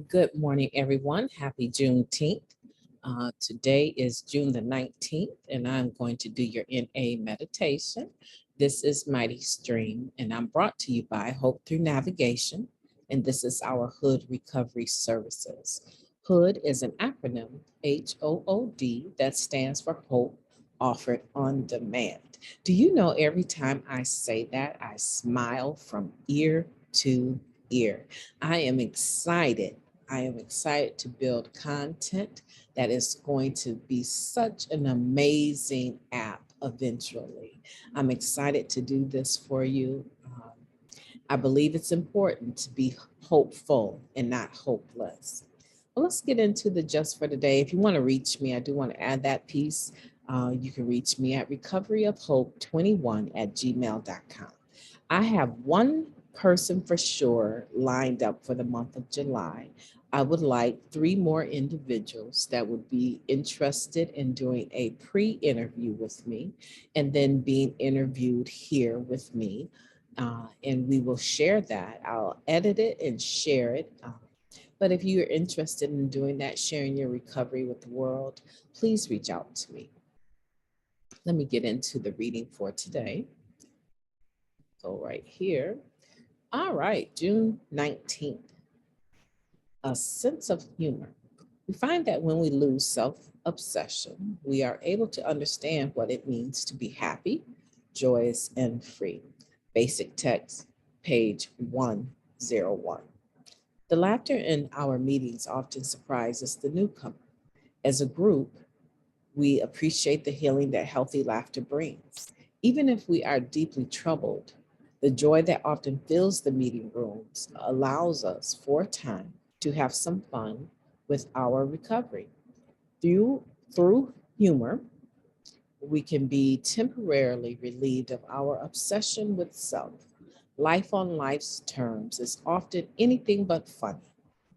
Good morning, everyone. Happy Juneteenth. Today is June the 19th, and I'm going to do your NA meditation. This is MightyStream, and I'm brought to you by Hope Through Navigation, and this is our H.O.O.D Recovery Services. H.O.O.D is an acronym, H-O-O-D, that stands for Hope Offered on Demand. Do you know every time I say that, I smile from ear to ear? I am excited. I am excited to build content that is going to be such an amazing app eventually. I'm excited to do this for you. I believe it's important to be hopeful and not hopeless. Well, let's get into the just for today. If you want to reach me, I do want to add that piece. You can reach me at recoveryofhope21@gmail.com. I have one person for sure lined up for the month of July. I would like 3 more individuals that would be interested in doing a pre-interview with me and then being interviewed here with me. And we will share that. I'll edit it and share it. But if you're interested in doing that, sharing your recovery with the world, please reach out to me. Let me get into the reading for today. Go right here. All right, June 19th. A sense of humor. We find that when we lose self-obsession, we are able to understand what it means to be happy, joyous, and free. Basic text, page 101. The laughter in our meetings often surprises the newcomer. As a group, we appreciate the healing that healthy laughter brings. Even if we are deeply troubled, the joy that often fills the meeting rooms allows us for a time to have some fun with our recovery. Through humor, we can be temporarily relieved of our obsession with self. Life on life's terms is often anything but funny.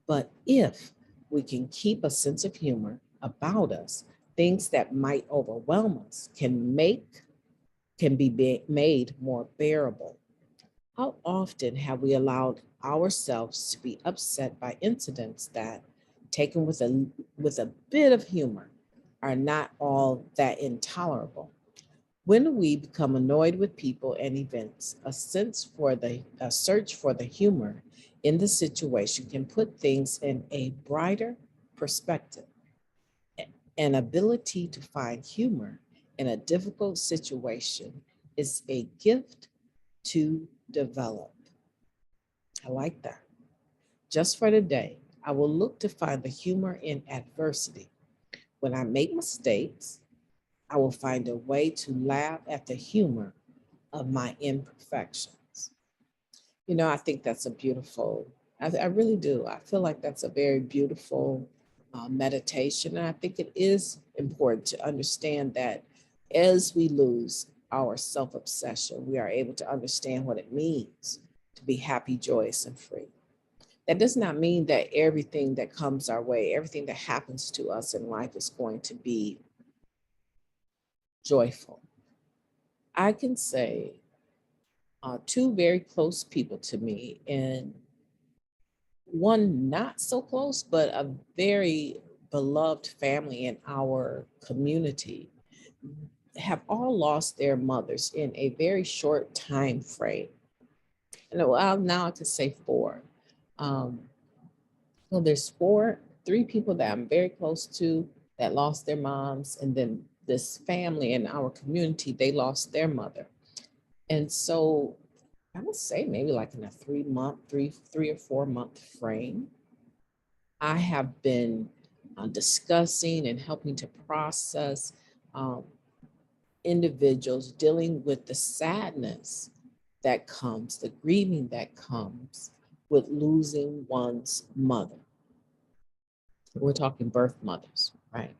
But if we can keep a sense of humor about us, things that might overwhelm us can be made more bearable. How often have we allowed ourselves to be upset by incidents that, taken with a bit of humor, are not all that intolerable? When we become annoyed with people and events, a search for the humor in the situation can put things in a brighter perspective. An ability to find humor in a difficult situation is a gift to develop. I like that. Just for today, I will look to find the humor in adversity. When I make mistakes, I will find a way to laugh at the humor of my imperfections. I think that's a beautiful, I really do. I feel like that's a very beautiful meditation. And I think it is important to understand that as we lose our self obsession, we are able to understand what it means to be happy, joyous, and free. That does not mean that everything that comes our way, everything that happens to us in life is going to be joyful. I can say 2 very close people to me, and one not so close, but a very beloved family in our community, have all lost their mothers in a very short time frame. And well, now I could say 4. Um, well, there's 3 people that I'm very close to that lost their moms, and then this family in our community, they lost their mother. And so I would say maybe like in a 3 or 4 month frame, I have been discussing and helping to process um, individuals dealing with the sadness that comes, the grieving that comes with losing one's mother. We're talking birth mothers, right?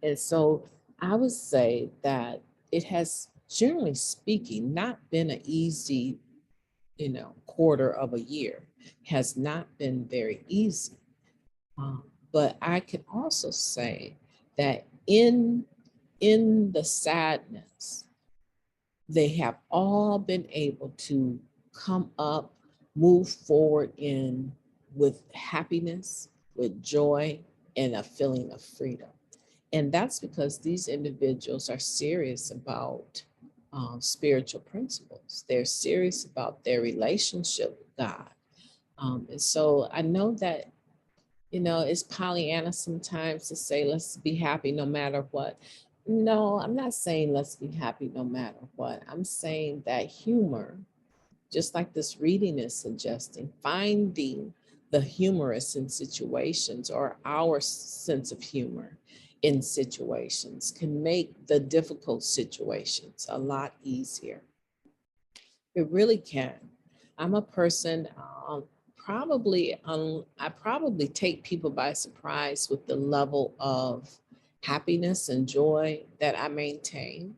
And so I would say that it has, generally speaking, not been an easy, quarter of a year. Has not been very easy. But I can also say that in the sadness, they have all been able to come up, move forward in with happiness, with joy, and a feeling of freedom. And that's because these individuals are serious about spiritual principles. They're serious about their relationship with God. And so I know that, it's Pollyanna sometimes to say, let's be happy no matter what. No, I'm not saying let's be happy no matter what. I'm saying that humor, just like this reading is suggesting, finding the humorous in situations, or our sense of humor in situations, can make the difficult situations a lot easier. It really can. I'm a person, I probably take people by surprise with the level of happiness and joy that I maintain.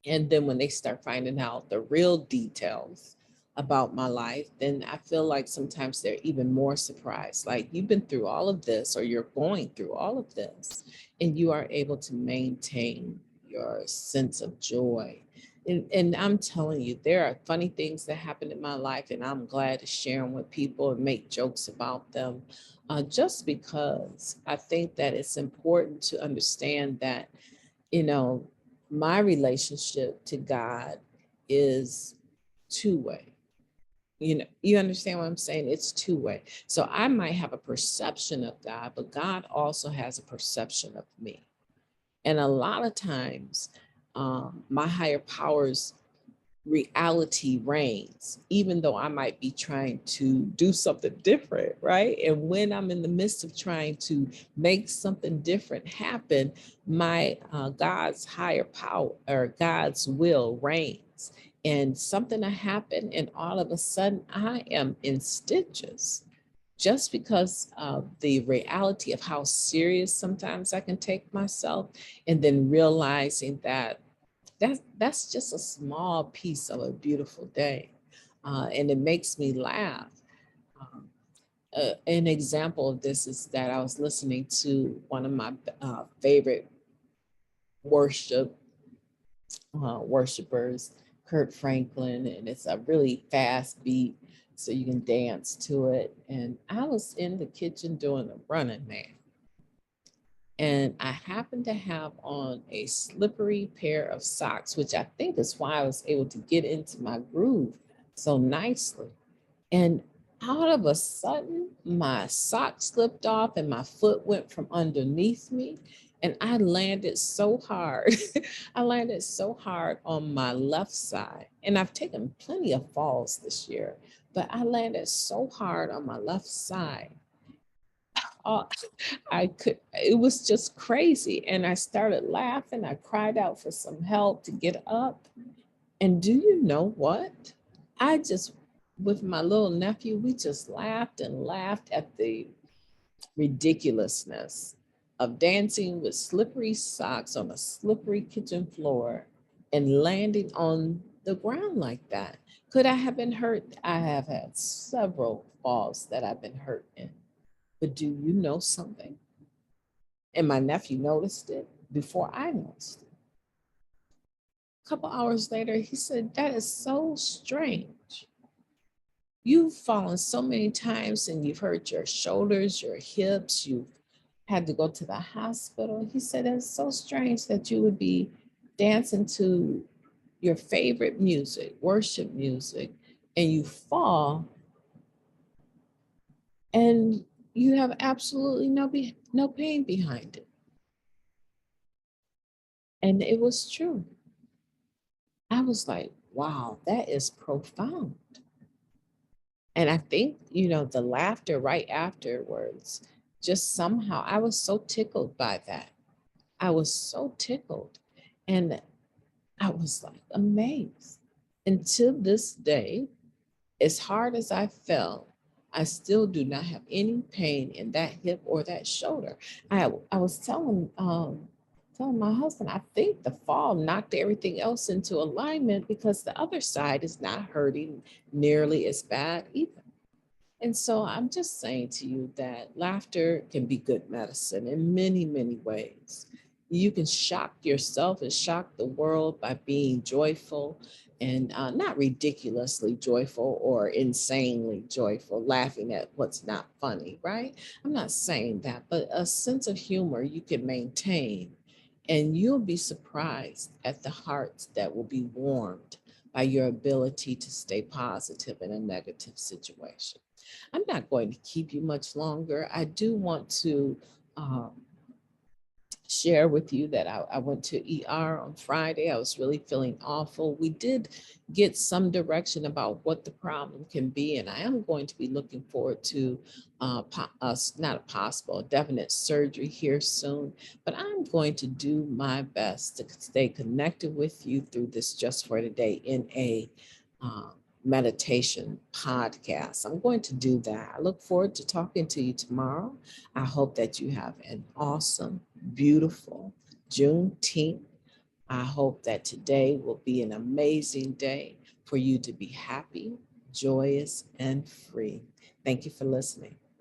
And then when they start finding out the real details about my life, then I feel like sometimes they're even more surprised. Like, you've been through all of this, or you're going through all of this, and you are able to maintain your sense of joy. And I'm telling you, there are funny things that happen in my life, and I'm glad to share them with people and make jokes about them, just because I think that it's important to understand that, you know, my relationship to God is two-way. You understand what I'm saying? It's two-way. So I might have a perception of God, but God also has a perception of me. And a lot of times, my higher powers reality reigns, even though I might be trying to do something different, right? And when I'm in the midst of trying to make something different happen, my God's higher power, or God's will, reigns. And something will happen, and all of a sudden I am in stitches, just because of the reality of how serious sometimes I can take myself, and then realizing that that's just a small piece of a beautiful day. And it makes me laugh. Um, an example of this is that I was listening to one of my favorite worship worshipers, Kurt Franklin, and it's a really fast beat, so you can dance to it. And I was in the kitchen doing a running man, and I happened to have on a slippery pair of socks, which I think is why I was able to get into my groove so nicely. And out of a sudden, my sock slipped off and my foot went from underneath me. And I landed so hard. I landed so hard on my left side. And I've taken plenty of falls this year, but I landed so hard on my left side. Uh, it was just crazy. And I started laughing. I cried out for some help to get up. And do you know what? I just, with my little nephew, we just laughed and laughed at the ridiculousness of dancing with slippery socks on a slippery kitchen floor and landing on the ground like that. Could I have been hurt? I have had several falls that I've been hurt in. But do you know something? And my nephew noticed it before I noticed it. A couple hours later, he said, "That is so strange. You've fallen so many times and you've hurt your shoulders, your hips, you've had to go to the hospital." He said, "It's so strange that you would be dancing to your favorite music, worship music, and you fall and you have absolutely no pain behind it." And it was true. I was like, wow, that is profound. And I think, the laughter right afterwards, just somehow, I was so tickled by that. I was so tickled. And I was like amazed. Until this day, as hard as I felt, I still do not have any pain in that hip or that shoulder. I was telling my husband, I think the fall knocked everything else into alignment, because the other side is not hurting nearly as bad either. And so I'm just saying to you that laughter can be good medicine in many, many ways. You can shock yourself and shock the world by being joyful. and not ridiculously joyful or insanely joyful, laughing at what's not funny, right? I'm not saying that, but a sense of humor you can maintain, and you'll be surprised at the hearts that will be warmed by your ability to stay positive in a negative situation. I'm not going to keep you much longer. I do want to um, share with you that I went to ER on Friday. I was really feeling awful. We did get some direction about what the problem can be, and I am going to be looking forward to not a possible, a definite surgery here soon. But I'm going to do my best to stay connected with you through this Just for Today in a uh, meditation podcast. I'm going to do that. I look forward to talking to you tomorrow. I hope that you have an awesome, beautiful Juneteenth. I hope that today will be an amazing day for you to be happy, joyous, and free. Thank you for listening.